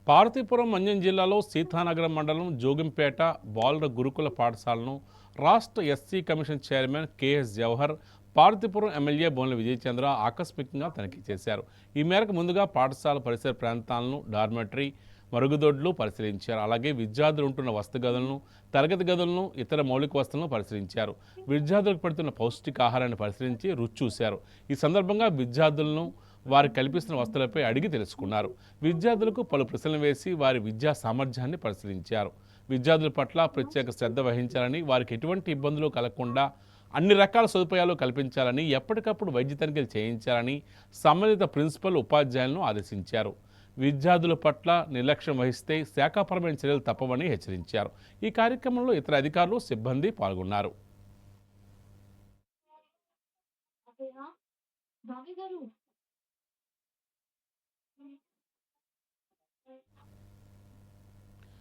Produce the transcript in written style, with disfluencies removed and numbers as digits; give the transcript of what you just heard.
పార్వతీపురం మన్యం జిల్లాలో సీతానగరం మండలం జోగింపేట బాలుర గురుకుల పాఠశాలను రాష్ట్ర SC commission chairman K S Jawahar, Parvathipuram MLA Bonela Vijayachandra ఆకస్మికంగా తనిఖీ చేశారు. ఈ మేరకు ముందుగా పాఠశాల పరిసర ప్రాంతాలను, డార్మెటరీ, మరుగుదొడ్లు పరిశీలించారు. అలాగే విద్యార్థులు ఉంటున్న వసతి గదులను, తరగతి గదులను, ఇతర మౌలిక వసతులను పరిశీలించారు. విద్యార్థులకు పెడుతున్న పౌష్టికాహారాన్ని పరిశీలించి రుచి చూశారు. ఈ సందర్భంగా విద్యార్థులను వారికి కల్పిస్తున్న వస్తువులపై అడిగి తెలుసుకున్నారు. విద్యార్థులకు పలు ప్రశ్నలు వేసి వారి విద్యా సామర్థ్యాన్ని పరిశీలించారు. విద్యార్థుల పట్ల ప్రత్యేక శ్రద్ధ వహించాలని, వారికి ఎటువంటి ఇబ్బందులు కలగకుండా అన్ని రకాల సదుపాయాలు కల్పించాలని, ఎప్పటికప్పుడు వైద్య తనిఖీలు చేయించాలని సంబంధిత ప్రిన్సిపల్, ఉపాధ్యాయులను ఆదేశించారు. విద్యార్థుల పట్ల నిర్లక్ష్యం వహిస్తే శాఖాపరమైన చర్యలు తప్పవని హెచ్చరించారు. ఈ కార్యక్రమంలో ఇతర అధికారులు, సిబ్బంది పాల్గొన్నారు.